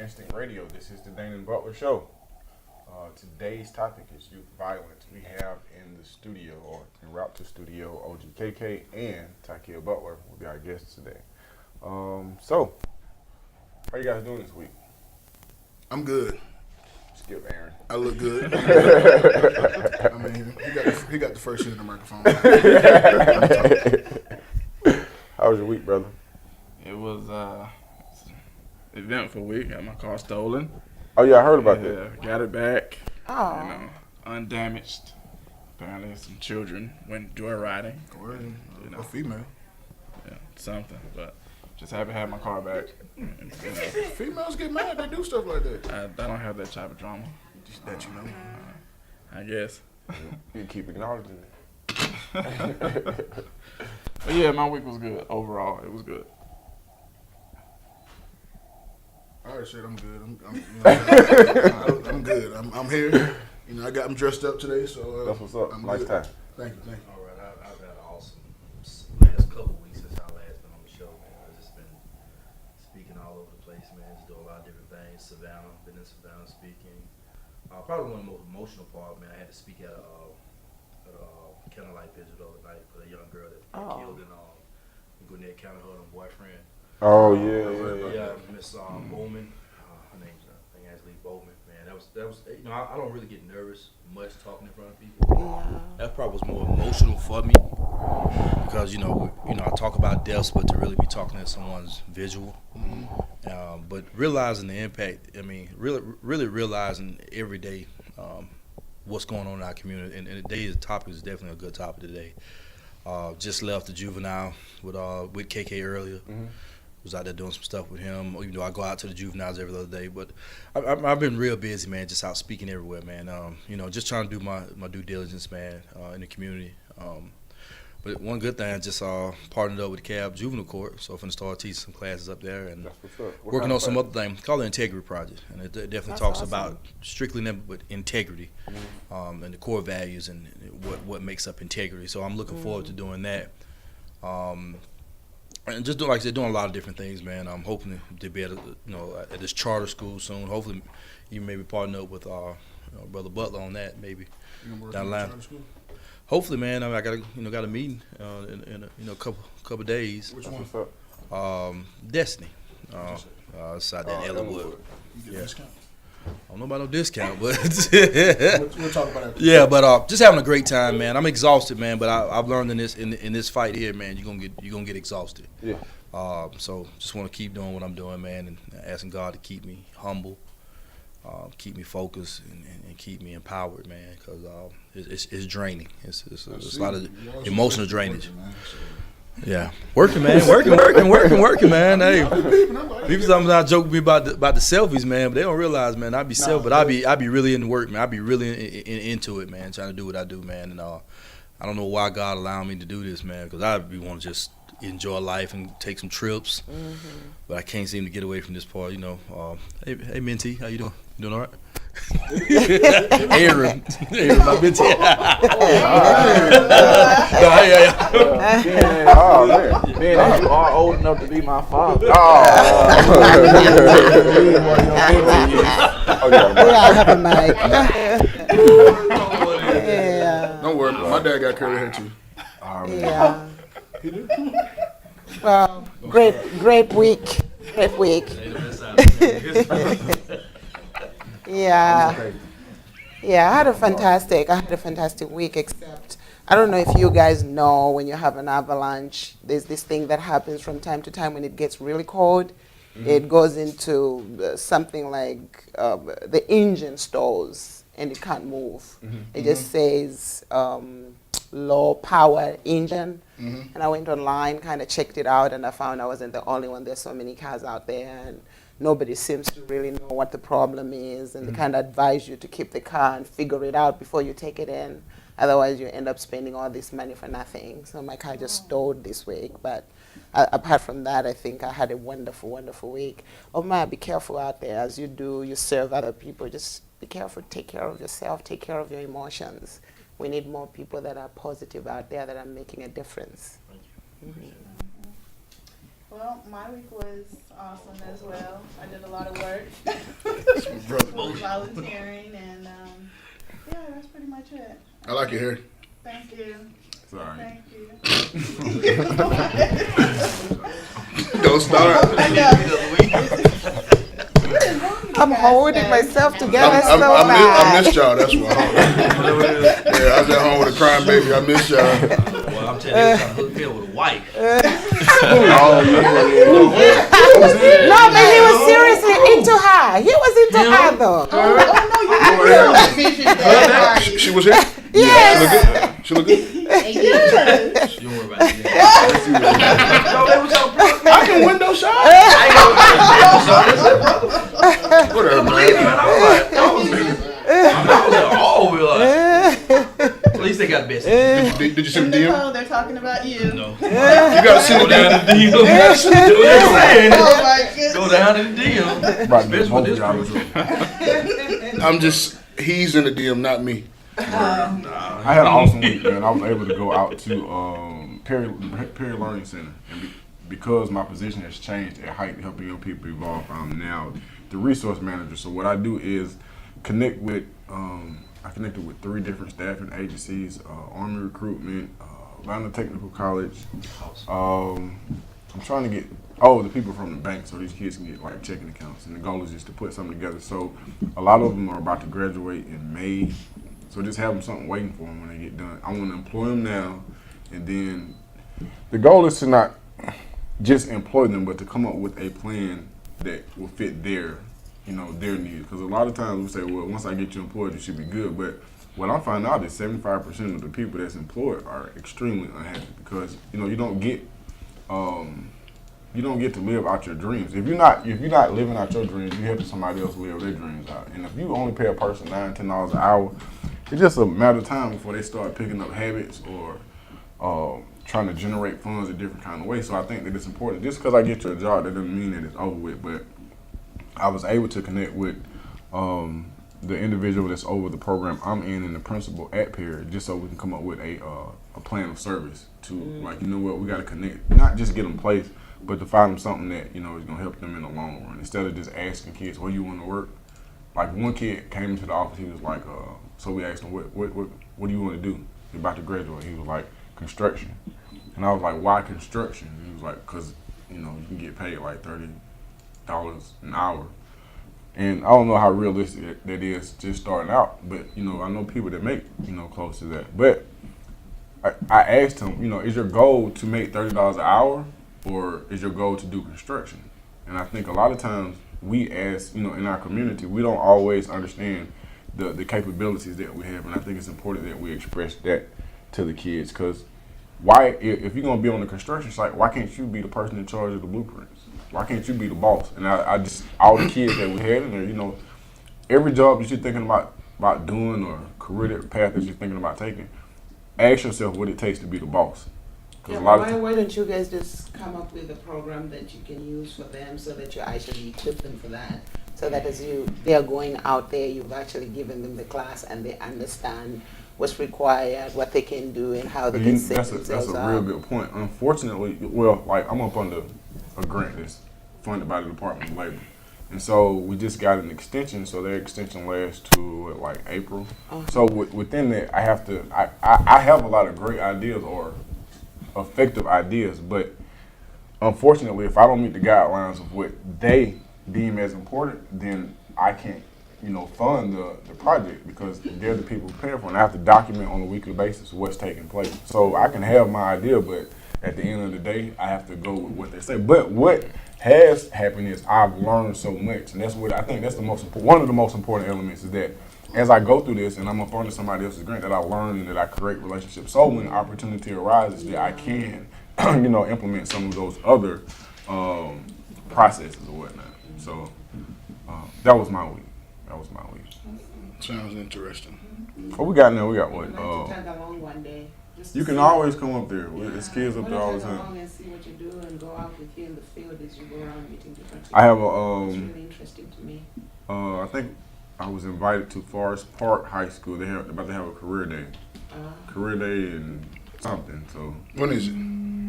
Instant Radio. This is the Dainhen Butler Show. Today's topic is youth violence. We have in the studio, or en route to studio, OGKK and Takiyah Butler will be our guests today. So, how you guys doing this week? I'm good. Skip Aaron. I look good. I mean, he got the first shit in the microphone. How was your week, brother? It was eventful week. Got my car stolen. Oh yeah, I heard about that. Got it back. Oh. You know, undamaged. Apparently, some children went joyriding. You know, a female. Yeah, something. But just happy to have my car back. Females get mad. They do stuff like that. I don't have that type of drama. That you know. I guess. You keep acknowledging it. But yeah, my week was good. Overall, it was good. All right, shit, I'm good. I'm good. I'm here. You know, I'm dressed up today, so That's what's up. I'm Nice good. time. Thank you. All right, I've had an awesome last couple weeks since I last been on the show, man. I've just been speaking all over the place, man. Just doing a lot of different things. Savannah, been in Savannah speaking. Probably one of the most emotional part, man. I had to speak at a candlelight vigil the other night for the young girl that got killed in Gwinnett County, her boyfriend. Oh yeah. Yeah, Miss Bowman. Her name's Angelique Bowman. Man, that was. You know, I don't really get nervous much talking in front of people. That part was more emotional for me because you know I talk about deaths, but to really be talking at someone's visual. But realizing the impact. I mean, really realizing every day what's going on in our community. And today's topic is definitely a good topic today. Just left the juvenile with KK earlier. Was out there doing some stuff with him, even though I go out to the juveniles every other day. But I've been real busy, man, just out speaking everywhere, man. You know, just trying to do my due diligence, man, in the community. But one good thing, I just partnered up with the CAB Juvenile Court, so I'm going to start teaching some classes up there and working on some other thing called the Integrity Project. And it definitely talks about strictly nothing but integrity and the core values and what makes up integrity. So I'm looking forward to doing that. And just doing a lot of different things, man. I'm hoping to be at at this charter school soon. Hopefully, even maybe partner up with Brother Butler on that, maybe down the line. Hopefully, man. I got a meeting in a couple days. Which one? Destiny. It's out there in Ellenwood. You get a discount? I don't know about no discount, but we'll talk about it. Yeah, but just having a great time, man. I'm exhausted, man, but I've learned in this fight here, man, you're gonna get exhausted. Yeah. So just want to keep doing what I'm doing, man, and asking God to keep me humble, keep me focused, and keep me empowered, man, because it's draining. It's a lot of emotional drainage. Yeah, working, man, working, man. Hey, people sometimes joke with me about the selfies, man, but they don't realize, man, I be really into work, man. I be really into it, man, trying to do what I do, man. And I don't know why God allowed me to do this, man, because I be want to just enjoy life and take some trips, but I can't seem to get away from this part, you know. Hey, Minty, how you doing? You doing all right? Aaron, my bitch. Oh man, Man, you are old enough to be my father. Yeah, I have a mic. Yeah. Don't worry, my dad got curly hair too. Yeah. Well, great week. Great week. Yeah. Yeah, I had a fantastic week, except I don't know if you guys know when you have an avalanche, there's this thing that happens from time to time when it gets really cold. It goes into something like the engine stalls and it can't move. It just says low power engine. And I went online, kind of checked it out, and I found I wasn't the only one. There's so many cars out there, and nobody seems to really know what the problem is, and they kind of advise you to keep the car and figure it out before you take it in. Otherwise, you end up spending all this money for nothing. So my car just stalled this week. But apart from that, I think I had a wonderful, wonderful week. Omar, be careful out there. As you do, you serve other people. Just be careful. Take care of yourself. Take care of your emotions. We need more people that are positive out there that are making a difference. Thank you. Well, my week was awesome as well. I did a lot of work. Volunteering and yeah, that's pretty much it. I like your hair. Thank you. Sorry. Thank you. Don't start. I know. I'm holding myself together so I bad. missed y'all. That's why. Yeah, I was at home with a crying baby. I missed y'all. Well, I'm telling you, I'm trying to hook me up with a wife. No, but he was seriously into her. He was into her though. She was here. Yes. She look good. You don't worry about that. I can window shop. Whatever, man. At least they got best. Did you send the DM? Oh, they're talking about you. No. You gotta send Go the down DM. to the DM. They're saying. Oh my goodness. Go down to the DM. About to Best both with this of y'all. group. I'm just. He's in the DM, not me. I had an awesome week, man. I was able to go out to Perry Learning Center, and because my position has changed at Height, helping young people evolve, I'm now the resource manager. So what I do is connect with. I connected with 3 different staffing agencies: Army Recruitment, Atlanta Technical College. I'm trying to get the people from the bank, so these kids can get like checking accounts. And the goal is just to put something together. So a lot of them are about to graduate in May. So just have them something waiting for them when they get done. I want to employ them now, and then the goal is to not just employ them, but to come up with a plan that will fit their needs. Because a lot of times we say, well, once I get you employed, you should be good. But what I'm finding out is 75% of the people that's employed are extremely unhappy because you don't get to live out your dreams. If you're not living out your dreams, you helping somebody else live their dreams out. And if you only pay a person $9, $10 an hour, it's just a matter of time before they start picking up habits or trying to generate funds a different kind of way. So I think that it's important. Just because I get you a job, that doesn't mean that it's over with. But I was able to connect with the individual that's over the program I'm in and the principal at Perry, just so we can come up with a plan of service to we got to connect, not just get them placed, but to find them something that is going to help them in the long run. Instead of just asking kids, where you want to work? Like one kid came into the office, he was like, so we asked him, what do you want to do? He's about to graduate. He was like, construction. And I was like, why construction? He was like, because you can get paid like $30 an hour. And I don't know how realistic that is just starting out, but I know people that make close to that. But I asked him, is your goal to make $30 an hour, or is your goal to do construction? And I think a lot of times we, as in our community, we don't always understand the capabilities that we have, and I think it's important that we express that to the kids. Because if you're gonna be on the construction site, why can't you be the person in charge of the blueprints? Why can't you be the boss? And I just, all the kids that we had in there, every job that you're thinking about doing or career path that you're thinking about taking, ask yourself what it takes to be the boss. Yeah, why don't you guys just come up with a program that you can use for them so that you actually equip them for that? So that as they're going out there, you've actually given them the class and they understand what's required, what they can do, and how they can set themselves up. That's a real good point. Unfortunately, I'm up under a grant that's funded by the Department of Labor. And so we just got an extension, so their extension lasts to April. Uh-huh. So within that, I have a lot of great ideas or effective ideas, but unfortunately, if I don't meet the guidelines of what they deem as important, then I can't, fund the project because they're the people paying for it. And I have to document on a weekly basis what's taking place. So I can have my idea, but at the end of the day, I have to go with what they say. But what has happened is I've learned so much, and that's what I think that's one of the most important elements is that as I go through this and I'm up under somebody else's grant, that I learn and that I create relationships. So when opportunity arises, that I can, implement some of those other processes or whatnot. So that was my week. Sounds interesting. What we got now? We got what? I'd like to tag along one day. You can always come up there. There's kids up there all the Tag time. along and see what you do and go out with you in the field as you go around meeting different people. I have It's really interesting to me. I think I was invited to Forest Park High School. They're about to have a career day. Career day and something. So When is it?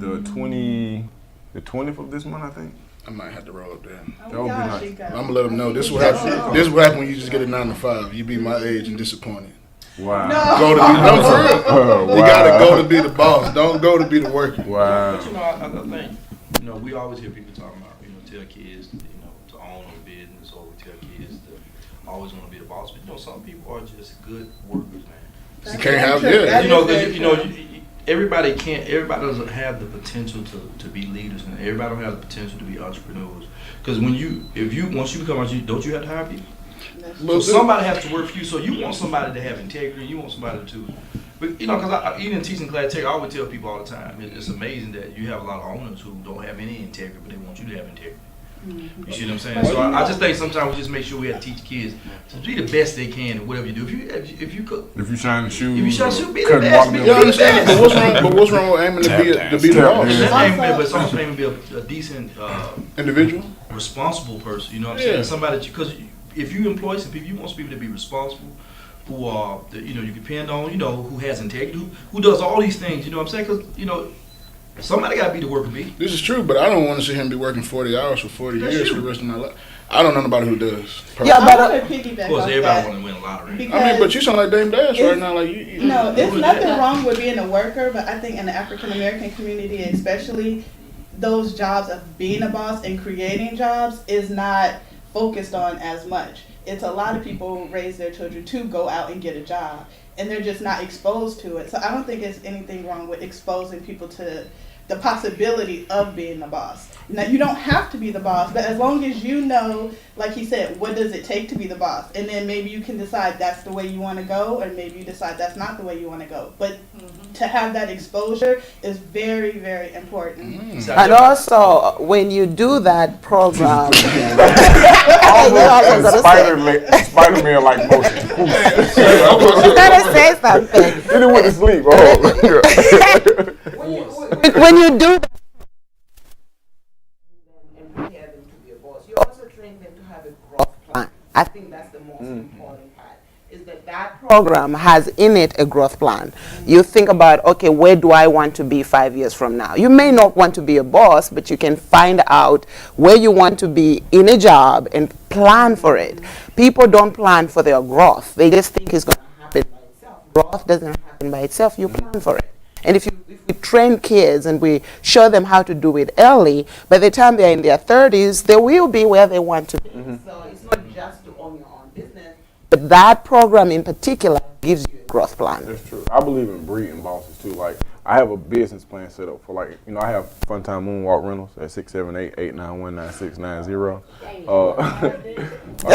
the 20 the 20th of this month, I think. I might have to roll up there. That would be nice. I'm gonna let them know. This is what happens. This is what happens when you just get a 9 to 5. You be my age and disappointed. Wow. Go to be no for real. You gotta go to be the boss. Don't go to be the worker. Wow. But I think, we always hear people talking about, tell kids, to own a business, or we tell kids to always want to be the boss. But some people are just good workers, man. You can't have Everybody doesn't have the potential to be leaders, and everybody don't have the potential to be entrepreneurs. Because once you become entrepreneur, don't you have to hire people? So somebody has to work for you. So you want somebody to have integrity. You want somebody to, but because even teaching class tech, I always tell people all the time, it's amazing that you have a lot of owners who don't have any integrity, but they want you to have integrity. Mm-hmm. You see what I'm saying? So I just think sometimes we just make sure we have to teach kids to be the best they can in whatever you do. If you shine the shoes, be the best. You understand? But what's wrong with aiming to be the boss? But it's also aiming to be a decent individual, responsible person. You know what I'm saying? Somebody because if you employ some people, you want some people to be responsible, who are you depend on, who has integrity, who does all these things. You know what I'm saying? Because somebody got to be the worker bee. This is true, but I don't want to see him be working 40 hours for 40 years for the rest of my life. I don't know nobody who does. Yeah, but I want to piggyback of course, off everybody that. want to win a lottery. But you sound like Dame Dash right now. Like No, there's nothing wrong with being a worker, but I think in the African American community, especially, those jobs of being a boss and creating jobs is not focused on as much. It's a lot of people raise their children to go out and get a job, and they're just not exposed to it. So I don't think there's anything wrong with exposing people to the possibility of being the boss. Now, you don't have to be the boss, but as long as you know, like he said, what does it take to be the boss? And then maybe you can decide that's the way you want to go, or maybe you decide that's not the way you want to go. But to have that exposure is very, very important. And also, when you do that program, Spider-Man like motion. you gotta say something. Then he went to sleep. When you do that, and prepare them to be a boss, you also train them to have a growth plan. I think that's the most important part, is that program has in it a growth plan. You think about, okay, where do I want to be 5 years from now? You may not want to be a boss, but you can find out where you want to be in a job and plan for it. People don't plan for their growth. They just think it's going to happen by itself. Growth doesn't happen by itself. You plan for it. And if we train kids and we show them how to do it early, by the time they're in their 30s, they will be where they want to be. So it's not just to own your own business, but that program in particular gives you a growth plan. That's true. I believe in breeding bosses too. Like, I have a business plan set up for, like, I have Funtime Moonwalk Rentals at 678-891-9690.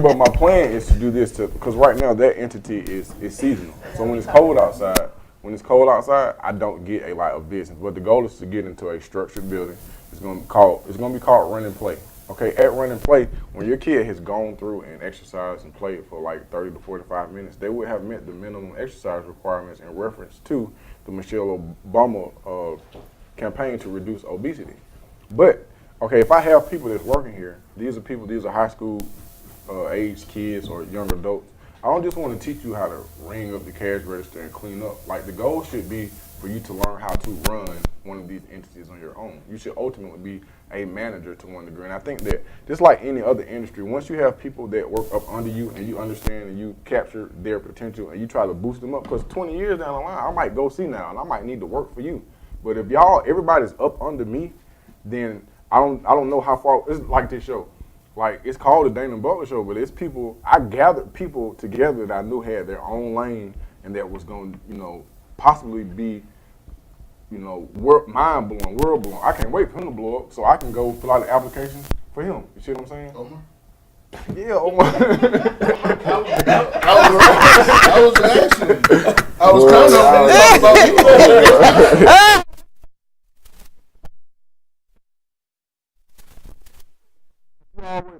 But my plan is to do this because right now that entity is seasonal. So when it's cold outside, I don't get a lot of business. But the goal is to get into a structured building. It's going to be called Run and Play. Okay, at Run and Play, when your kid has gone through and exercised and played for like 30 to 45 minutes, they would have met the minimum exercise requirements in reference to the Michelle Obama campaign to reduce obesity. But, okay, if I have people that's working here, these are high school aged kids or young adults. I don't just want to teach you how to ring up the cash register and clean up. Like, the goal should be for you to learn how to run one of these entities on your own. You should ultimately be a manager to one degree. And I think that just like any other industry, once you have people that work up under you and you understand and you capture their potential and you try to boost them up, because 20 years down the line, I might go see now and I might need to work for you. But if everybody's up under me, then I don't know how far. It's like this show. Like, it's called the Dainhen Butler Show, but it's people, I gathered people together that I knew had their own lane and that was going to, possibly be, mind blowing, world blowing. I can't wait for him to blow up so I can go fill out the application for him. You see what I'm saying? Omar? Yeah, Omar. I was asking. I was kind of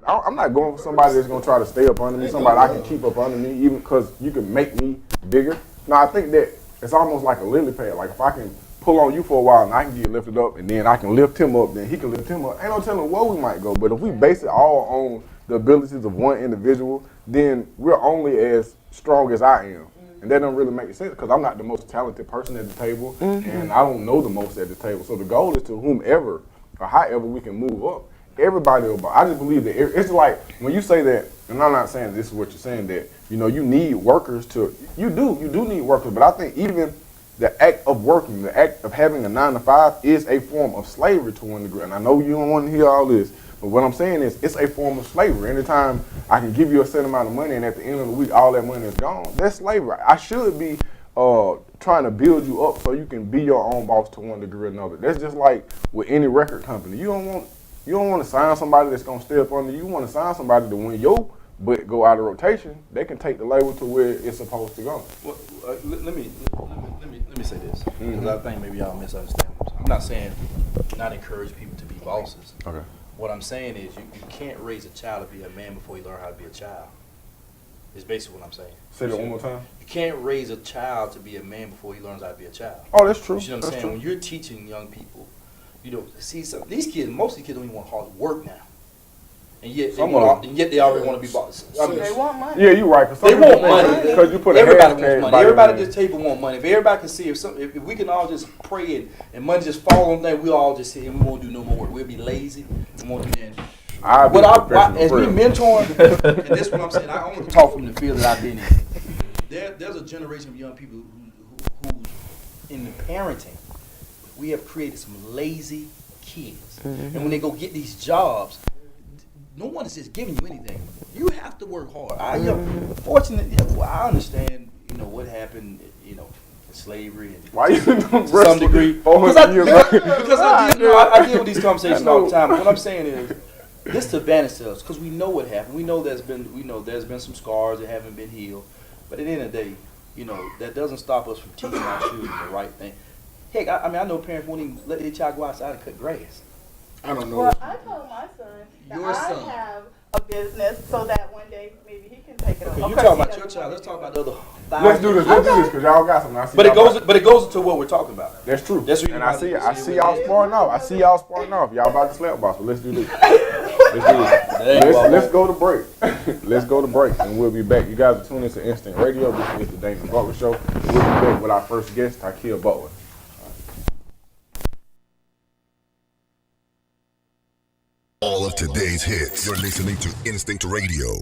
I'm not going for somebody that's going to try to stay up under me, somebody I can keep up under me, even because you can make me bigger. No, I think that it's almost like a lily pad. Like, if I can pull on you for a while and I can get lifted up and then I can lift him up, then he can lift him up. Ain't no telling where we might go. But if we base it all on the abilities of one individual, then we're only as strong as I am. And that don't really make sense because I'm not the most talented person at the table and I don't know the most at the table. So the goal is to whomever or however we can move up, everybody will buy. I just believe that it's like when you say that, and I'm not saying this is what you're saying, that you need workers to. You do need workers, but I think even the act of working, the act of having a 9 to 5 is a form of slavery to one degree. And I know you don't want to hear all this, but what I'm saying is it's a form of slavery. Anytime I can give you a set amount of money and at the end of the week all that money is gone, that's slavery. I should be trying to build you up so you can be your own boss to one degree or another. That's just like with any record company. You don't want to sign somebody that's gonna stay up under you. You want to sign somebody to when your butt go out of rotation, they can take the label to where it's supposed to go. Well, let me say this, because I think maybe y'all misunderstand. I'm not saying not encourage people to be bosses. Okay. What I'm saying is you can't raise a child to be a man before he learn how to be a child. Is basically what I'm saying. Say that one more time. You can't raise a child to be a man before he learns how to be a child. Oh, that's true. You see what I'm saying? When you're teaching young people, see these kids, most of these kids don't even want hard work now. And yet they already want to be bosses. They want money. Yeah, you're right. They want money. Because you put everybody hashtag wants money. Everybody at this table want money. If everybody can see, if we can all just pray and money just fall on things, we all just sit here and we won't do no more work. We'll be lazy. We won't do that. As we mentoring, and this is what I'm saying, I want to talk from the field that I've been in. There's a generation of young people who in the parenting, we have created some lazy kids. And when they go get these jobs, no one is just giving you anything. You have to work hard. Fortunately, I understand, what happened, in slavery and why you to some degree. Because I deal with these conversations all the time. What I'm saying is, this to advantage us, because we know what happened. We know there's been some scars that haven't been healed. But at the end of the day, that doesn't stop us from teaching our children the right thing. Heck, I know parents won't even let their child go outside and cut grass. I don't know. Well, I told my son that Your son. I have a business so that one day maybe he can take it over. Okay, you talking about your child. Let's talk about the other. Let's do this because y'all got something. But it goes into what we're talking about. That's true. And I see y'all sparring off. Y'all about to slap boss, but let's do this. Let's go to break. Let's go to break, and we'll be back. You guys are tuning into Instant Radio. This is the Dainhen Butler Show. We'll be back with our first guest, Takiyah Butler. All of today's hits. You're listening to Instinct Radio.